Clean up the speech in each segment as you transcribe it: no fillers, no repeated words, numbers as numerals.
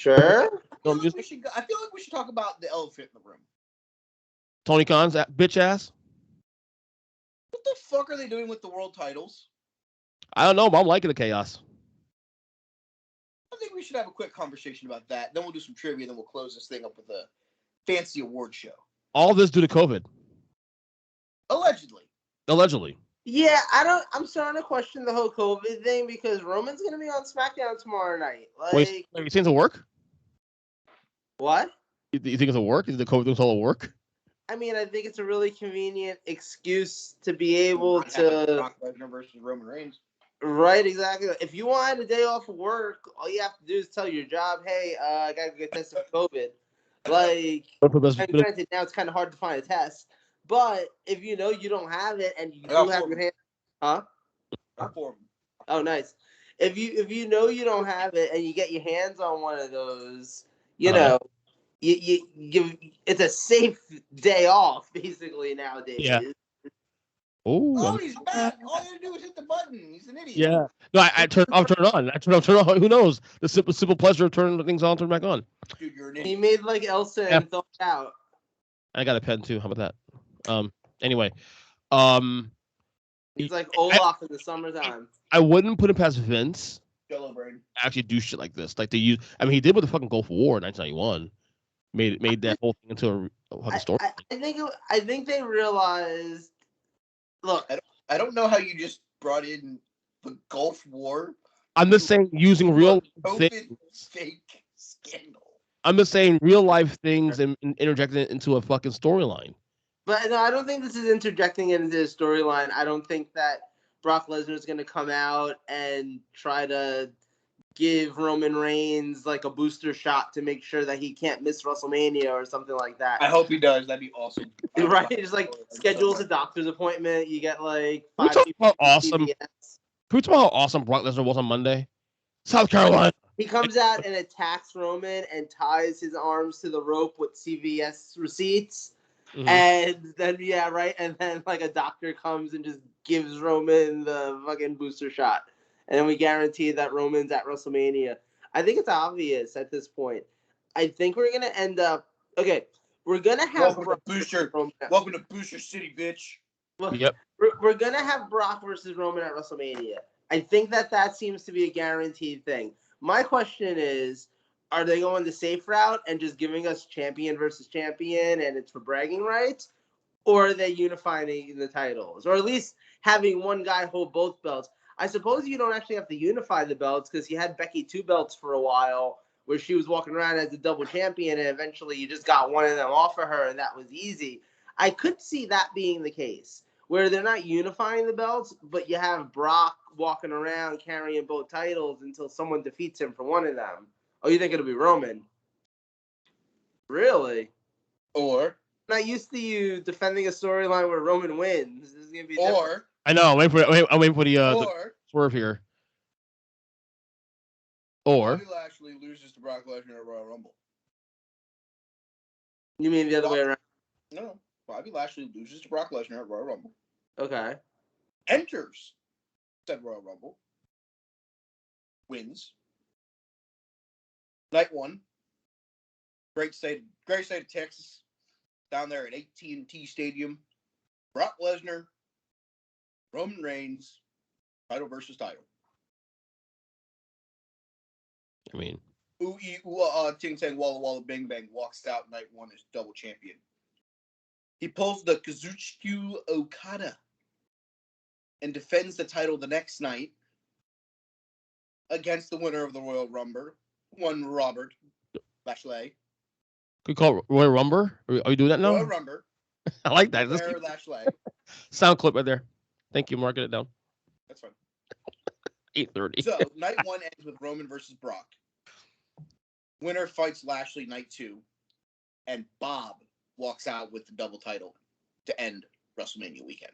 Sure. I feel like we should talk about the elephant in the room. Tony Khan's bitch ass. What the fuck are they doing with the world titles? I don't know, but I'm liking the chaos. I think we should have a quick conversation about that. Then we'll do some trivia. Then we'll close this thing up with a fancy award show. All this due to COVID. Allegedly. Yeah, I'm starting to question the whole COVID thing because Roman's gonna be on SmackDown tomorrow night. Wait, you think it'll work? What? You think it'll work? Is the COVID thing all work? I mean, I think it's a really convenient excuse to be able to. Brock Lesnar versus Roman Reigns. Right, exactly. If you want a day off of work, all you have to do is tell your job, "Hey, I gotta get tested for COVID." Like, granted, now it's kind of hard to find a test, but if you know you don't have it and you do have your hand, Oh, nice. If you know you don't have it and you get your hands on one of those, you know, you give it's a safe day off basically nowadays. Yeah. Oh, he's back. All you gotta do is hit the button. He's an idiot. Yeah. No, I'll turn it on. Turn on. Who knows? The simple pleasure of turning things on, turn back on. Dude, you're an idiot. He made like Elsa and thought out. I got a pen too. How about that? Anyway. He's like Olaf in the summertime. I wouldn't put it past Vince. Jello brain. Actually do shit like this. Like they use. I mean, he did with the fucking Gulf War in 1991. Made that whole thing into a fucking story. I think they realized. Look, I don't know how you just brought in the Gulf War. I'm just saying using real COVID fake scandal. I'm just saying real life things and interjecting it into a fucking storyline. But no, I don't think this is interjecting it into the storyline. I don't think that Brock Lesnar is going to come out and try to give Roman Reigns like a booster shot to make sure that he can't miss WrestleMania or something like that. I hope he does. That'd be awesome. Right? Just like schedules a doctor's appointment. You get like 5 people. How awesome! CBS. Can we talk about how awesome Brock Lesnar was on Monday? South Carolina. He comes out and attacks Roman and ties his arms to the rope with CVS receipts. Mm-hmm. And then, and then like a doctor comes and just gives Roman the fucking booster shot. And then we guarantee that Roman's at WrestleMania. I think it's obvious at this point. I think we're going to end up... Okay, we're going to have... Welcome to Booster City, bitch. Yep. We're going to have Brock versus Roman at WrestleMania. I think that seems to be a guaranteed thing. My question is, are they going the safe route and just giving us champion versus champion and it's for bragging rights? Or are they unifying the titles? Or at least having one guy hold both belts? I suppose you don't actually have to unify the belts because you had Becky 2 belts for a while where she was walking around as a double champion and eventually you just got one of them off of her and that was easy. I could see that being the case where they're not unifying the belts, but you have Brock walking around carrying both titles until someone defeats him for one of them. Oh, you think it'll be Roman? Really? Or I'm not used to you defending a storyline where Roman wins. This is gonna be different. I know. I'm waiting for the swerve here. Or Bobby Lashley loses to Brock Lesnar at Royal Rumble. You mean the other way around? No. Bobby Lashley loses to Brock Lesnar at Royal Rumble. Okay. Enters said Royal Rumble. Wins. Night 1. Great state of Texas. Down there at AT&T Stadium. Brock Lesnar. Roman Reigns. Title versus title. I mean. Ting Tang Walla Walla Bang Bang walks out night 1 as double champion. He pulls the Kazuchika Okada and defends the title the next night against the winner of the Royal Rumble, one Robert Lashley. Could call it Royal Rumble? Are you doing that now? Royal Rumble. I like that. Royal Lashley. Sound clip right there. Thank you. Marking it down. That's fine. 8:30. So, night 1 ends with Roman versus Brock. Winner fights Lashley night 2. And Bob walks out with the double title to end WrestleMania weekend.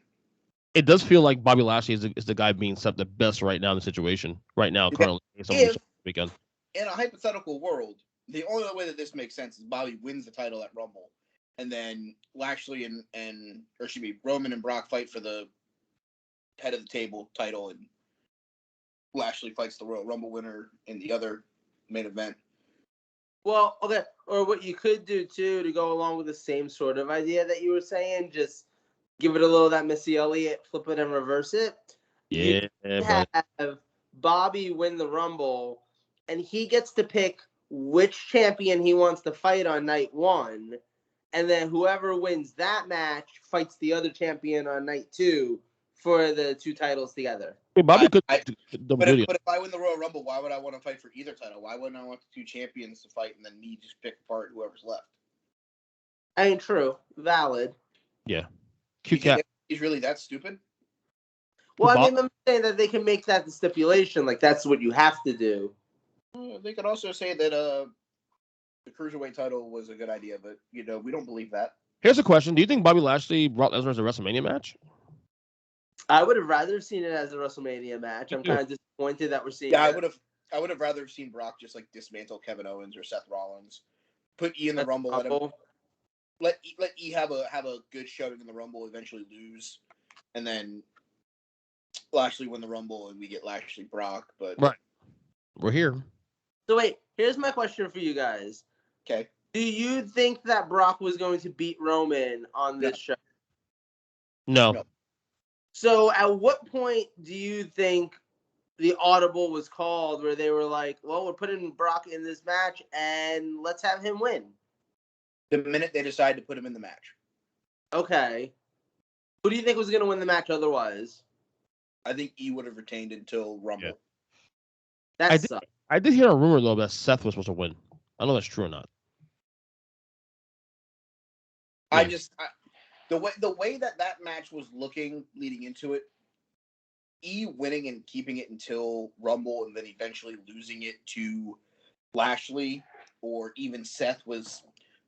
It does feel like Bobby Lashley is the guy being set the best right now in the situation. Right now, currently. Weekend. In a hypothetical world, the only way that this makes sense is Bobby wins the title at Rumble. And then Lashley Roman and Brock fight for the head of the table title. And Lashley fights the Royal Rumble winner in the other main event. Well, okay, or what you could do too to go along with the same sort of idea that you were saying, just give it a little of that Missy Elliott, flip it and reverse it. You Yeah, could brother. have Bobby win the Rumble, and he gets to pick which champion he wants to fight on night one, and then whoever wins that match fights the other champion on night two for the two titles together. I mean, Bobby could I- double But if, duty. but if I win the Royal Rumble, why would I want to fight for either title? Why wouldn't I want the two champions to fight and then me just pick apart whoever's left? Ain't true. Valid. Yeah. You Cute cat. think he's really that stupid? Well, I Bob- mean, I'm saying that they can make that the stipulation, like that's what you have to do. They could also say that the Cruiserweight title was a good idea, but, we don't believe that. Here's a question. Do you think Bobby Lashley brought Lesnar as a WrestleMania match? I would have rather seen it as a WrestleMania match. I'm kind of disappointed that we're seeing. Yeah, it. I would have rather seen Brock just, dismantle Kevin Owens or Seth Rollins. Put E in the That's Rumble, awful. let E have a good showing in the Rumble, eventually lose, and then Lashley win the Rumble and we get Lashley Brock. But Right. We're here. So wait, here's my question for you guys. Okay. Do you think that Brock was going to beat Roman on this show? No. No. So at what point do you think the audible was called where they were like, well, we're putting Brock in this match and let's have him win? The minute they decided to put him in the match. Okay. Who do you think was going to win the match otherwise? I think E would have retained until Rumble. Yeah. That sucks. I did hear a rumor, though, that Seth was supposed to win. I don't know if that's true or not. The way that match was looking leading into it, E winning and keeping it until Rumble and then eventually losing it to Lashley or even Seth was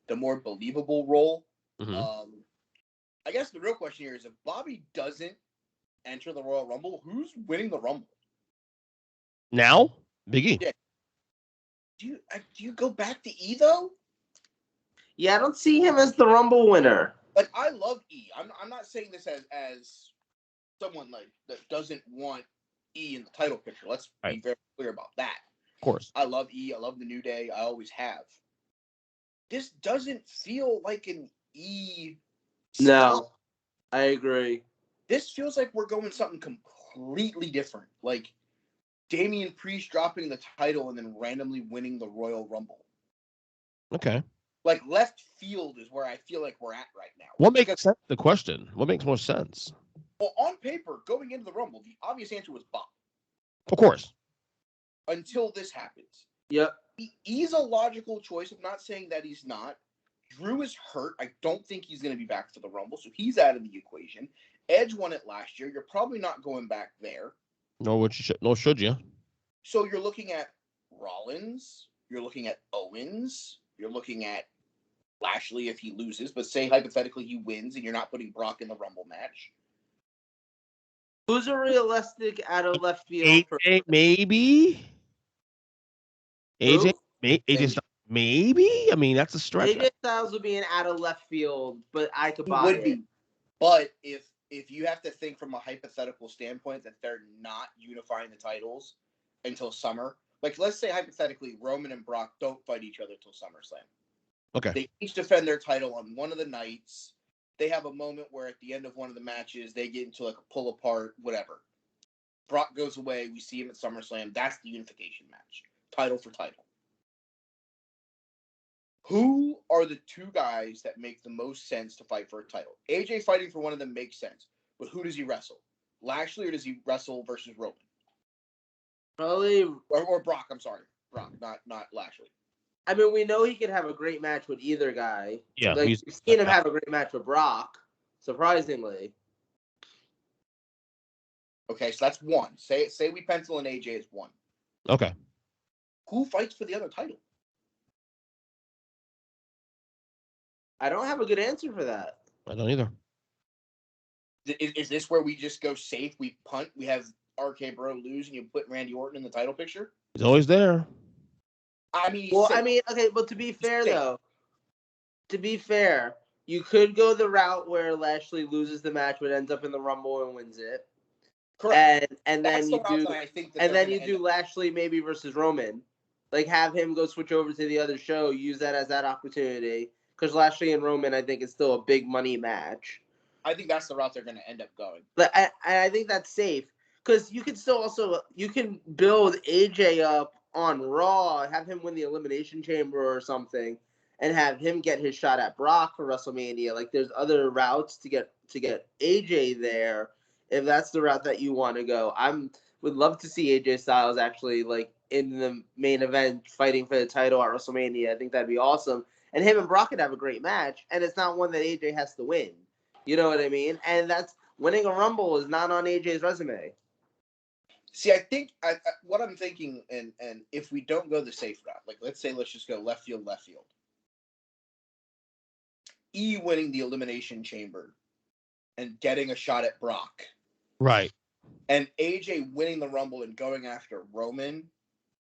the more believable role. Mm-hmm. I guess the real question here is if Bobby doesn't enter the Royal Rumble, who's winning the Rumble? Now? Big E. Yeah. Do you go back to E, though? Yeah, I don't see him as the Rumble winner. I love E. I'm not saying this as someone that doesn't want E in the title picture. Let's be very clear about that. Of course. I love E. I love the New Day. I always have. This doesn't feel like an E. No, spot. I agree. This feels like we're going something completely different. Like Damian Priest dropping the title and then randomly winning the Royal Rumble. Okay. Left field is where I feel like we're at right now. What makes sense? The question. What makes more sense? Well, on paper, going into the Rumble, the obvious answer was Bob. Of course. Until this happens. Yep. He's a logical choice. I'm not saying that he's not. Drew is hurt. I don't think he's going to be back for the Rumble, so he's out of the equation. Edge won it last year. You're probably not going back there. No, should you? So you're looking at Rollins. You're looking at Owens. You're looking at Lashley if he loses. But say hypothetically he wins and you're not putting Brock in the Rumble match. Who's a realistic out of left field? AJ, maybe. AJ, AJ Styles, maybe. I mean, that's a stretch. AJ Styles would be an out of left field, but I could buy would it. be. But if you have to think from a hypothetical standpoint that they're not unifying the titles until summer, let's say hypothetically Roman and Brock don't fight each other till SummerSlam. Okay. They each defend their title on one of the nights. They have a moment where at the end of one of the matches, they get into a pull apart, whatever. Brock goes away. We see him at SummerSlam. That's the unification match. Title for title. Who are the two guys that make the most sense to fight for a title? AJ fighting for one of them makes sense. But who does he wrestle? Lashley or does he wrestle versus Roman? Probably. Or Brock, I'm sorry. Brock, not Lashley. I mean, we know he could have a great match with either guy. Yeah. We've seen him have a great match with Brock, surprisingly. Okay, so that's one. Say we pencil in AJ as one. Okay. Who fights for the other title? I don't have a good answer for that. I don't either. Is this where we just go safe? We punt. We have RK Bro lose, and you put Randy Orton in the title picture. He's always there. I mean, okay, but to be fair, you could go the route where Lashley loses the match but ends up in the Rumble and wins it. correct. And then you do I think Lashley maybe versus Roman. Like, have him go switch over to the other show, use that as that opportunity. Because Lashley and Roman, I think, is still a big money match. I think that's the route they're going to end up going. But I think that's safe. Because you can still also, you can build AJ up on Raw, have him win the Elimination Chamber or something, and have him get his shot at Brock for WrestleMania. Like, there's other routes to get AJ there, if that's the route that you want to go. Would love to see AJ Styles actually, like, in the main event fighting for the title at WrestleMania. I think that'd be awesome. And him and Brock could have a great match, and it's not one that AJ has to win. You know what I mean? And that's winning a Rumble is not on AJ's resume. See, I think what I'm thinking, and if we don't go the safe route, like let's just go left field. E winning the Elimination Chamber and getting a shot at Brock. Right. And AJ winning the Rumble and going after Roman,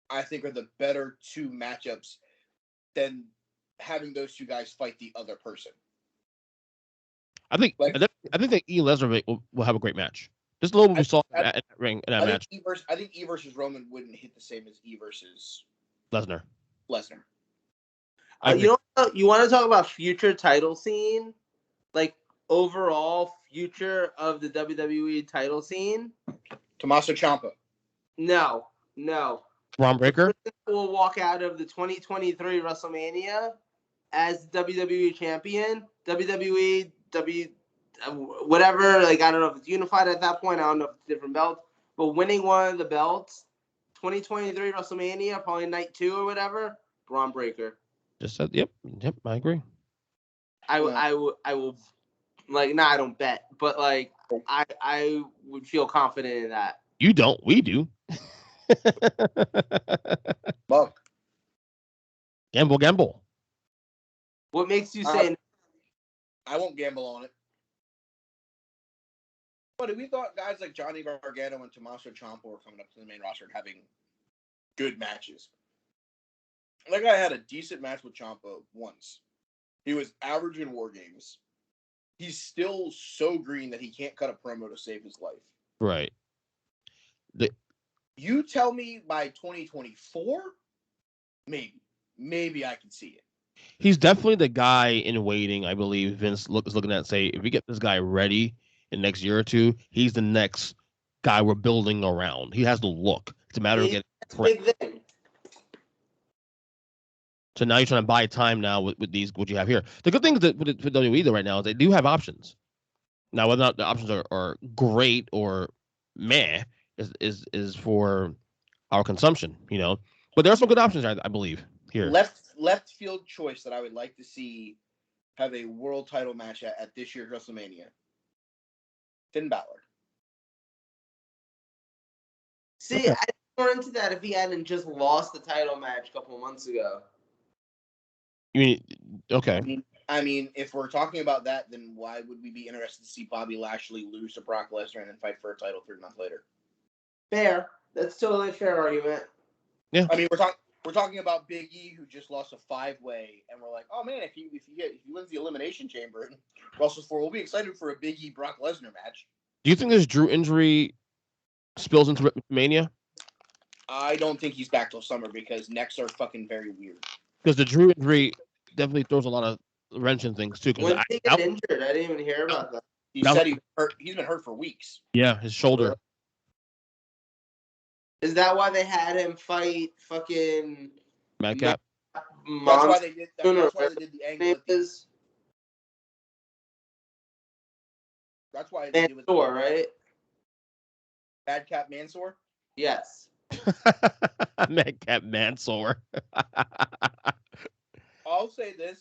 I think are the better two matchups than having those two guys fight the other person. I think that E and Lesnar will have a great match. Just a little bit we saw in that ring in that match. I think E versus Roman wouldn't hit the same as E versus Lesnar. You want to talk about future title scene? Like, overall future of the WWE title scene? Tommaso Ciampa. No. Braun Breaker will walk out of the 2023 WrestleMania as WWE champion. WWE, whatever, like, I don't know if it's unified at that point. I don't know if it's different belts. But winning one of the belts, 2023 WrestleMania, probably night 2 or whatever, Braun Breaker. just said, yep, I agree. I will, like, I don't bet, but, like, I would feel confident in that. You don't, we do. Buck. Gamble. What makes you say? I won't gamble on it. But we thought guys like Johnny Gargano and Tommaso Ciampa were coming up to the main roster and having good matches. That guy had a decent match with Ciampa once. He was average in War Games. He's still so green that he can't cut a promo to save his life. Right. You tell me by 2024, maybe I can see it. He's definitely the guy in waiting. I believe Vince is looking at, say, if we get this guy ready in the next year or two, he's the next guy we're building around. He has the look. It's a matter of getting. Big thing. So now you're trying to buy time now with these what you have here. The good thing is that with WWE though right now is they do have options. Now whether or not the options are great or meh is for our consumption, you know. But there are some good options, I believe, here. Left field choice that I would like to see have a world title match at this year's WrestleMania. Finn Balor. See, I'd more into that if he hadn't just lost the title match a couple months ago. You mean okay? I mean, if we're talking about that, then why would we be interested to see Bobby Lashley lose to Brock Lesnar and then fight for a title 3 months later? Fair. That's totally a fair argument. Yeah. I mean, we're talking about Big E, who just lost a 5-way, and we're like, oh man, if he wins the Elimination Chamber and Russell's 4, we'll be excited for a Big E Brock Lesnar match. Do you think this Drew injury spills into Mania? I don't think he's back till summer because necks are fucking very weird. Because the Drew injury definitely throws a lot of wrench in things too. When did he get injured? I didn't even hear about that. He said he's been hurt for weeks. Yeah, his shoulder. Is that why they had him fight fucking Madcap? That's why they did the angle. That's why they did with Mansoor, right? Madcap Mansoor? Yes. Madcap Mansoor. I'll say this.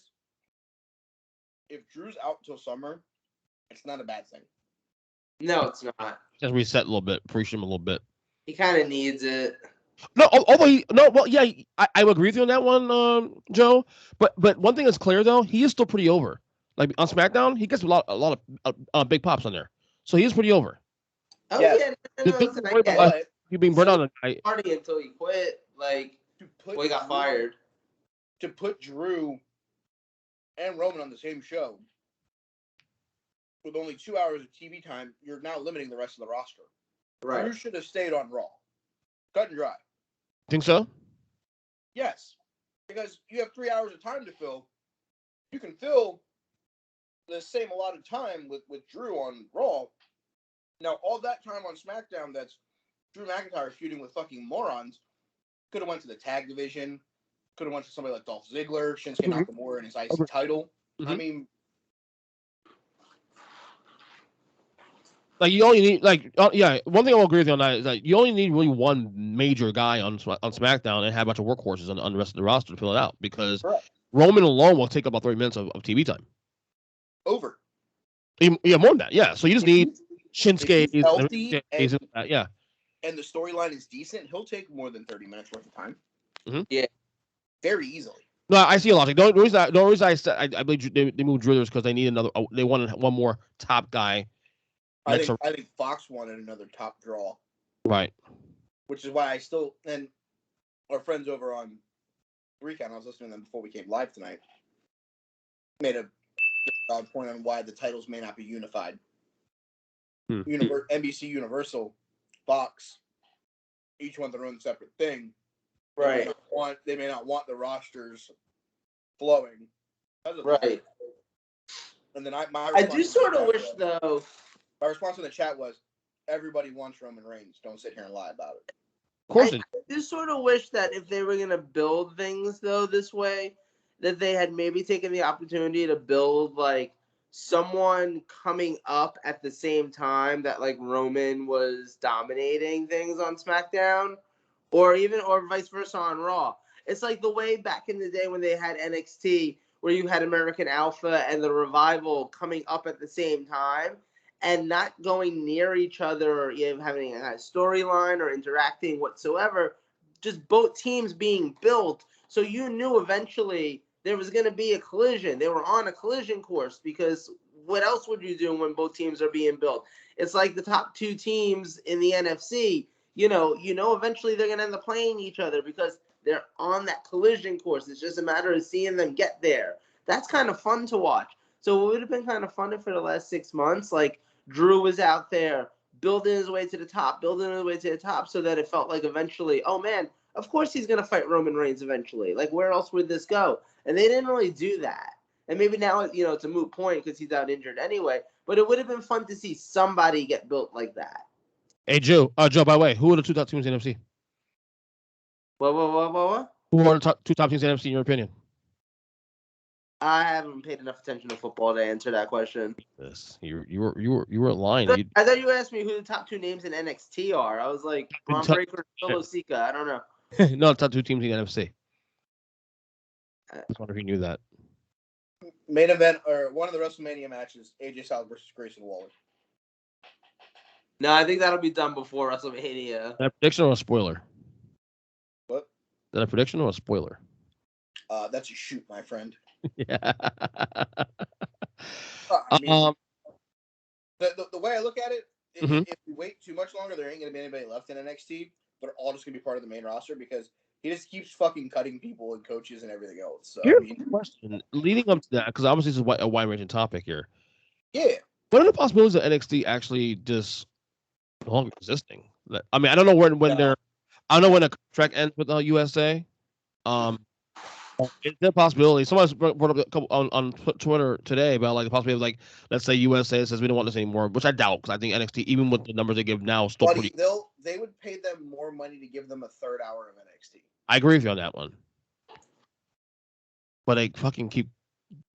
If Drew's out until summer, it's not a bad thing. No, it's not. Just reset a little bit, push him a little bit. He kind of needs it. No, I would agree with you on that one, Joe. But one thing is clear though, he is still pretty over. Like on SmackDown, he gets a lot of big pops on there, so he is pretty over. Oh yeah, You being burnt out on the night. Party until he quit. Like, he got fired. To put Drew and Roman on the same show with only 2 hours of TV time, you're now limiting the rest of the roster. Right. Drew should have stayed on Raw. Cut and dry. Think so? Yes, because you have 3 hours of time to fill. You can fill the same allotted time with Drew on Raw. Now, all that time on SmackDown that's Drew McIntyre feuding with fucking morons could have went to the tag division, could have went to somebody like Dolph Ziggler, Shinsuke Nakamura, and his IC title. I mean, like you only need one thing I'll agree with you on that is that you only need really one major guy on SmackDown and have a bunch of workhorses on the rest of the roster to fill it out because Roman alone will take about 30 minutes of TV time. Over. Yeah, more than that. Yeah, so you just need Shinsuke. Healthy and the storyline is decent. He'll take more than 30 minutes worth of time. Yeah, very easily. No, I see a logic. The reason I said I believe they moved Drillers because they need another. They wanted one more top guy. I think Fox wanted another top draw. Right. Which is why and our friends over on Recount, I was listening to them before we came live tonight, made a valid point on why the titles may not be unified. NBC, Universal, Fox, each want their own separate thing. Right. They may not want the rosters flowing. Right. And then I do sort of wish, though. My response in the chat was, everybody wants Roman Reigns. Don't sit here and lie about it. Of course. I do sort of wish that if they were going to build things, though, this way, that they had maybe taken the opportunity to build, like, someone coming up at the same time that, like, Roman was dominating things on SmackDown, or vice versa on Raw. It's like the way back in the day when they had NXT, where you had American Alpha and the Revival coming up at the same time and not going near each other or having a storyline or interacting whatsoever, just both teams being built. So you knew eventually there was going to be a collision. They were on a collision course because what else would you do when both teams are being built? It's like the top two teams in the NFC. You know, eventually they're going to end up playing each other because they're on that collision course. It's just a matter of seeing them get there. That's kind of fun to watch. So it would have been kind of fun for the last 6 months, like Drew was out there building his way to the top, so that it felt like eventually, oh man, of course he's going to fight Roman Reigns eventually. Like, where else would this go? And they didn't really do that. And maybe now, it's a moot point because he's out injured anyway, but it would have been fun to see somebody get built like that. Hey, Joe, by the way, who are the two top teams in NFC? What? Who are the two top teams in NFC in your opinion? I haven't paid enough attention to football to answer that question. Yes, you were lying. I thought you asked me who the top two names in NXT are. I was like, Braun Breaker, Solo Sika. I don't know. No, top two teams in NFC. I just wonder if you knew that. Main event or one of the WrestleMania matches: AJ Styles versus Grayson Waller. No, I think that'll be done before WrestleMania. Is that a prediction or a spoiler? What? Is that a prediction or a spoiler? That's a shoot, my friend. Yeah. The way I look at it, if we wait too much longer, there ain't gonna be anybody left in NXT. They're all just gonna be part of the main roster because he just keeps fucking cutting people and coaches and everything else. So, here's a question leading up to that, because obviously this is a wide-ranging topic here. Yeah. What are the possibilities of NXT actually just no longer existing? I mean, I don't know when they're. I don't know when a contract ends with the USA. Is there a possibility? Someone brought up a couple on Twitter today about like the possibility of like, let's say USA says we don't want this anymore, which I doubt because I think NXT, even with the numbers they give now, is still pretty. They would pay them more money to give them a third hour of NXT. I agree with you on that one, but they fucking keep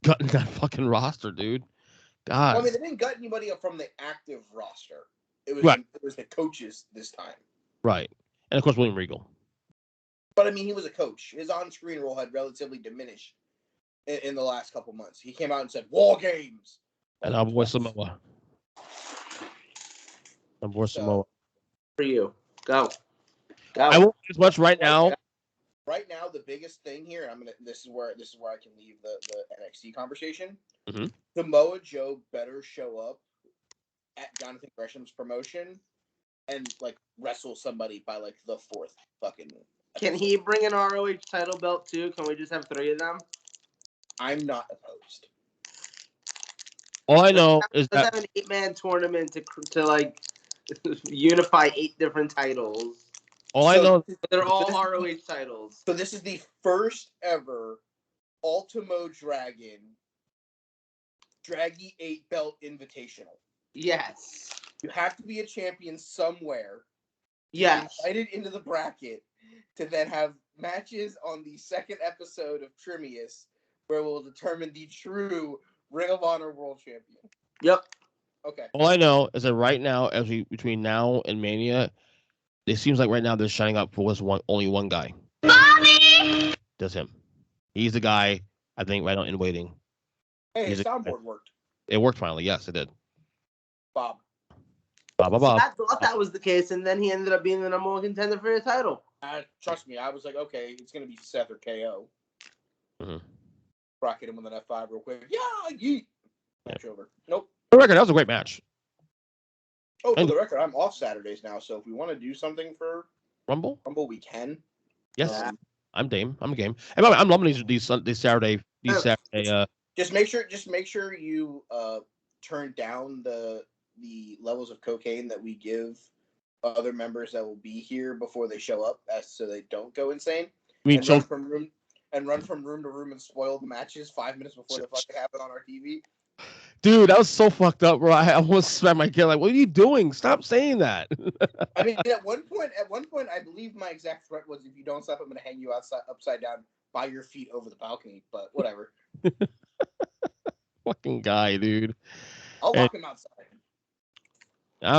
gutting that fucking roster, dude. God. Well, I mean, they didn't gut anybody up from the active roster. It was the coaches this time. Right, and of course William Regal. But, I mean, he was a coach. His on-screen role had relatively diminished in the last couple months. He came out and said, War Games! And our boy Samoa. Samoa. For you. Go. I won't as much right now. Right now, the biggest thing here, and this is where I can leave the NXT conversation. Mm-hmm. Samoa Joe better show up at Jonathan Gresham's promotion and, like, wrestle somebody by, like, the fourth fucking... Can he bring an ROH title belt too? Can we just have 3 of them? I'm not opposed. All I know is let's have an 8-man tournament to like unify 8 different titles. All I know, But they're all ROH titles. So this is the first ever Ultimo Dragon Draggy 8-belt invitational. Yes. You have to be a champion somewhere. Yes. Invited into the bracket to then have matches on the second episode of Trimius, where we'll determine the true Ring of Honor World Champion. Yep. Okay. all I know is that right now, between now and Mania, it seems like right now they're shining up for only one guy. Mommy! That's him. He's the guy, I think, right now in waiting. Hey, his soundboard worked. It worked finally. Yes, it did. Bob. Blah, blah, See, blah. I thought that was the case, and then he ended up being the number one contender for your title. Trust me, I was like, okay, it's going to be Seth or KO. Mm-hmm. Rocket him with an F5 real quick. Yeah, yeet. Match over. Nope. For the record, that was a great match. Oh, for the record, I'm off Saturdays now, so if we want to do something for Rumble, we can. yes, I'm game. I'm game. And by the way, I'm loving these Saturday. Just make sure you turn down the levels of cocaine that we give other members that will be here before they show up, so they don't go insane. Run from room to room and spoil the matches 5 minutes before they fucking happen on our TV. Dude, that was so fucked up, bro. I almost smacked my kid. Like, what are you doing? Stop saying that. I mean, at one point, I believe my exact threat was, if you don't stop, I'm going to hang you upside down by your feet over the balcony. But whatever. Fucking guy, dude. I'll lock him outside. I